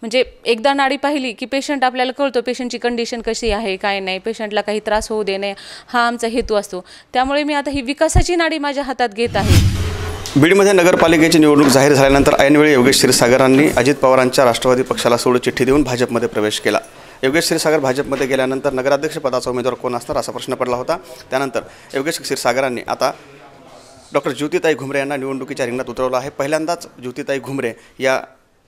म्हणजे एकदा नाडी पाहिली की पेशंट आपल्याला कळतो पेशंटची कंडिशन कशी आहे काय नाही, पेशंटला काही त्रास होऊ देणे हा आमचा हेतू असतो. त्यामुळे मी आता ही विकासाची नाडी माझ्या हातात घेत आहे. बीडमध्ये नगरपालिकेची निवडणूक जाहीर झाल्यानंतर ऐनवेळी योगेश क्षीरसागरांनी अजित पवारांच्या राष्ट्रवादी पक्षाला सोडून चिठ्ठी देऊन भाजपमध्ये प्रवेश केला. योगेश क्षीरसागर भाजपमध्ये गेल्यानंतर नगराध्यक्षपदाचा उमेदवार कोण असणार असा प्रश्न पडला होता. त्यानंतर योगेश क्षीरसागरांनी आता डॉक्टर ज्योतिताई घुमरे यांना निवडणुकीच्या रिंगणात उतरवलं आहे. पहिल्यांदाच ज्योतिताई घुमरे या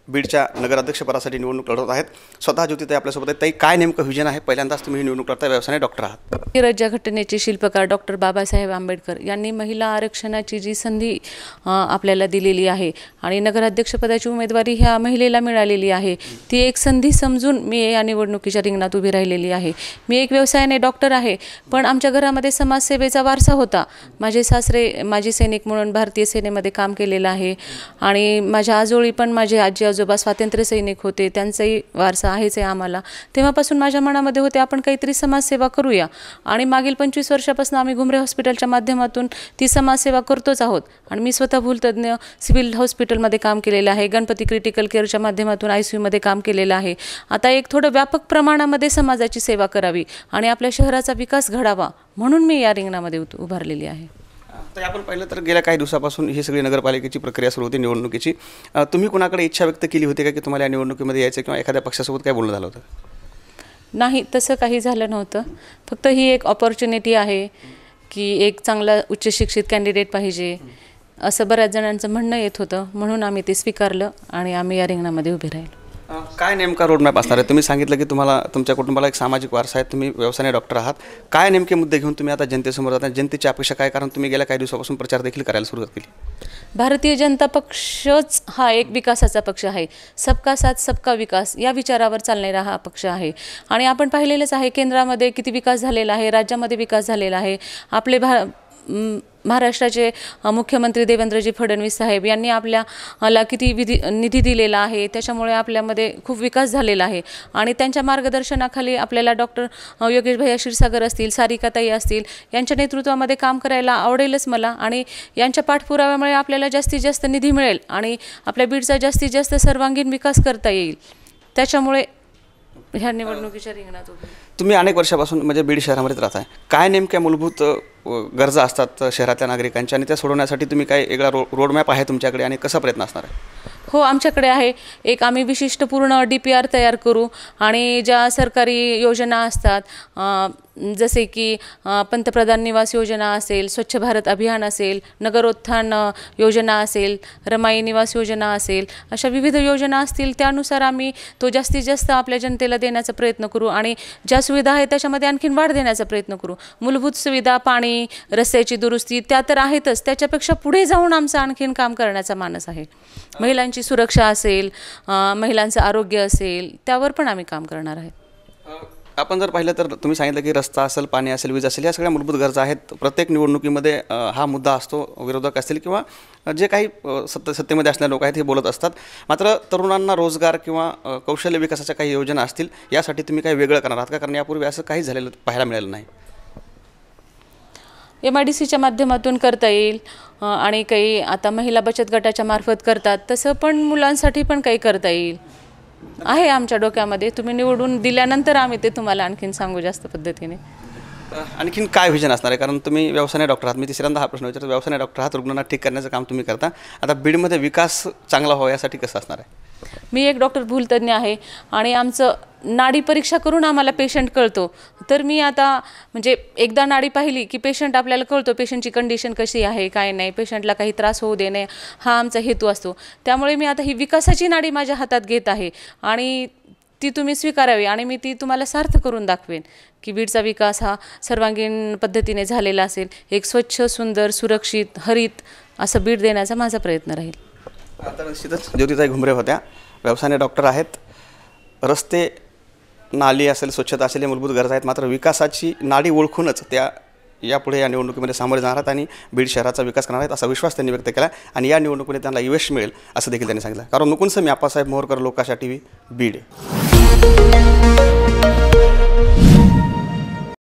बीडच्या नगराध्यक्षपदासाठी निवडणूक लढवत आहेत. स्वतः ज्योतिताई आपल्यासोबत आहेत. ताई, काय नेमकं व्हिजन आहे? पहिल्यांदाच तुम्ही ही निवडणूक लढताय, व्यवसायाने डॉक्टर आहात. राज्यघटनेचे शिल्पकार डॉक्टर बाबासाहेब आंबेडकर यांनी महिला आरक्षणाची जी संधी आपल्याला दिलेली आहे आणि नगराध्यक्षपदाची उमेदवारी ह्या महिलेला मिळालेली आहे, ती एक संधी समजून मी या निवडणुकीच्या रिंगणात उभी राहिलेली आहे. मी एक व्यवसायाने डॉक्टर आहे, पण आमच्या घरामध्ये समाजसेवेचा वारसा होता. माझे सासरे माजी सैनिक म्हणून भारतीय सेनेमध्ये काम केलेलं आहे आणि माझ्या आजोळी पण माझे आजी आजोबा स्वातंत्र्य सैनिक होते, त्यांचाही वारसा आहेच आहे आम्हाला. तेव्हापासून माझ्या मनामध्ये होते आपण काहीतरी समाजसेवा करूया आणि मागील 25 वर्षापासून आम्ही घुमरे हॉस्पिटलच्या माध्यमातून ती समाजसेवा करतोच आहोत. आणि मी स्वतः भूलतज्ञ सिव्हिल हॉस्पिटलमध्ये काम केलेलं आहे, गणपती क्रिटिकल केअरच्या माध्यमातून ICUमध्ये काम केलेलं आहे. आता एक थोडं व्यापक प्रमाणामध्ये समाजाची सेवा करावी आणि आपल्या शहराचा विकास घडावा म्हणून मी या रिंगणामध्ये उभारलेली आहे. तर आपण पाहिलं तर गेल्या काही दिवसापासून ही सगळी नगरपालिकेची प्रक्रिया सुरू होती निवडणुकीची. तुम्ही कुणाकडे इच्छा व्यक्त केली होती का की तुम्हाला या निवडणुकीमध्ये यायचं किंवा एखाद्या पक्षासोबत काय बोलणं झालं होतं? नाही, तसं काही झालं नव्हतं. फक्त ही एक ऑपॉर्च्युनिटी आहे की एक चांगला उच्च शिक्षित कॅन्डिडेट पाहिजे असं बऱ्याच जणांचं म्हणणं येत होतं, म्हणून आम्ही ते स्वीकारलं आणि आम्ही या रिंगणामध्ये उभे राहिलो. काय नेमका रोडमॅप असणार आहे? तुम्ही सांगितलं की तुम्हाला तुमच्या कुटुंबाला एक सामाजिक वारसा आहे, तुम्ही व्यवसायाने डॉक्टर आहात. काय नेमके मुद्दे घेऊन तुम्ही आता जनतेसमोर जाता? जनतेची अपेक्षा काय? कारण तुम्ही गेल्या काही दिवसापासून प्रचार देखील करायला सुरुवात केली. भारतीय जनता पक्षच हा एक विकासाचा पक्ष आहे. सबका साथ सबका विकास या विचारावर चालणारा हा पक्ष आहे आणि आपण पाहिलेलंच आहे केंद्रामध्ये किती विकास झालेला आहे, राज्यामध्ये विकास झालेला आहे. आपले महाराष्ट्राचे मुख्यमंत्री देवेंद्रजी फडणवीस साहेब यांनी आपल्याला किती निधी दिलेला आहे, त्याच्यामुळे आपल्यामध्ये खूप विकास झालेला आहे आणि त्यांच्या मार्गदर्शनाखाली आपल्याला डॉक्टर योगेश भैया क्षीरसागर असतील, सारिकाताई असतील यांच्या नेतृत्वामध्ये काम करायला आवडेलच मला आणि यांच्या पाठपुराव्यामुळे आपल्याला जास्तीत जास्त निधी मिळेल आणि आपल्या बीडचा जास्तीत जास्त सर्वांगीण विकास करता येईल. त्याच्यामुळे ह्या निवडणुकीच्या रिंगणात तुम्ही अनेक वर्षापासून म्हणजे बीड शहरामध्येच राहताय. काय नेमक्या मूलभूत गरजा असतात शहरातल्या नागरिकांच्या आणि त्या सोडवण्यासाठी तुम्ही काय वेगळा रोडमॅप आहे तुमच्याकडे आणि कसा प्रयत्न असणार आहे? हो, आमच्याकडे आहे. एक आम्ही विशिष्ट पूर्ण DPR तयार करू आणि ज्या सरकारी योजना असतात जसे की पंतप्रधान निवास योजना असेल, स्वच्छ भारत अभियान असेल, नगरोत्थान योजना असेल, रमाई निवास योजना असेल, अशा विविध योजना असतील त्यानुसार आम्ही तो जास्तीत जास्त आपल्या जनतेला देण्याचा प्रयत्न करू आणि ज्या सुविधा आहेत त्याच्यामध्ये आणखीन वाढ देण्याचा प्रयत्न करू. मूलभूत सुविधा, पाणी, रस्त्याची दुरुस्ती त्या तर आहेतच, त्याच्यापेक्षा पुढे जाऊन आमचं आणखीन काम करण्याचा मानस आहे. महिलांची सुरक्षा असेल, महिलांचं आरोग्य असेल, त्यावर पण आम्ही काम करणार आहे. आपण जर पाहिलं तर तुम्ही सांगितलं की रस्ता असेल, पाणी असेल, वीज असेल, या सगळ्या मूलभूत गरजा आहेत. प्रत्येक निवडणुकीमध्ये हा मुद्दा असतो. विरोधक असतील किंवा जे काही सत्तेमध्ये असणारे लोक आहेत हे बोलत असतात. मात्र तरुणांना रोजगार किंवा कौशल्य विकासाच्या काही योजना असतील, यासाठी तुम्ही काही वेगळं करणार आहात का? कारण यापूर्वी असं काही झालेलं पाहायला मिळालं नाही. MIDCच्या माध्यमातून करता येईल आणि काही आता महिला बचत गटाच्या मार्फत करतात, तसं पण मुलांसाठी पण काही करता येईल आहे आमच्या डोक्यामध्ये. तुम्ही निवडून दिल्यानंतर आम्ही ते तुम्हाला आणखीन सांगू जास्त पद्धतीने. आणखीन काय व्हिजन असणार आहे? कारण तुम्ही व्यवसायाने डॉक्टर आहात. मी तिसऱ्यांदा हा प्रश्न विचारतो. व्यवसायाने डॉक्टर आहात, रुग्णांना ठीक करण्याचं काम तुम्ही करता. आता बीडमध्ये विकास चांगला व्हावा यासाठी कसं असणार आहे? मी एक डॉक्टर भूलतज्ञ आहे आणि आमचं नाडी परीक्षा करून आम्हाला पेशंट कळतो. तर मी आता म्हणजे एकदा नाडी पाहिली की पेशंट आपल्याला कळतो पेशंटची कंडिशन कशी आहे काय नाही, पेशंटला काही त्रास होऊ देणे हा आमचा हेतू असतो. त्यामुळे मी आता ही विकासाची नाडी माझ्या हातात घेत आहे आणि ती तुम्ही स्वीकारावी आणि मी ती तुम्हाला सार्थ करून दाखवेन की बीडचा विकास हा सर्वांगीण पद्धतीने झालेला असेल. एक स्वच्छ, सुंदर, सुरक्षित, हरित असं बीड देण्याचा माझा प्रयत्न राहील. आता निश्चितच ज्योतिताई घुमरे होत्या, व्यवसायाने डॉक्टर आहेत. रस्ते, नाली असेल, स्वच्छता असेल, या मूलभूत गरजा आहेत. मात्र विकासाची नाडी ओळखूनच त्या यापुढे या निवडणुकीमध्ये सामोरे जाणार आहेत आणि बीड शहराचा विकास करणार आहेत असा विश्वास त्यांनी व्यक्त केला आणि या निवडणुकीमध्ये त्यांना यश मिळेल असं देखील त्यांनी सांगितलं. कारण नुकुंस मी आप्पासाहेब मोहोरकर, लोकाशा TV, बीड.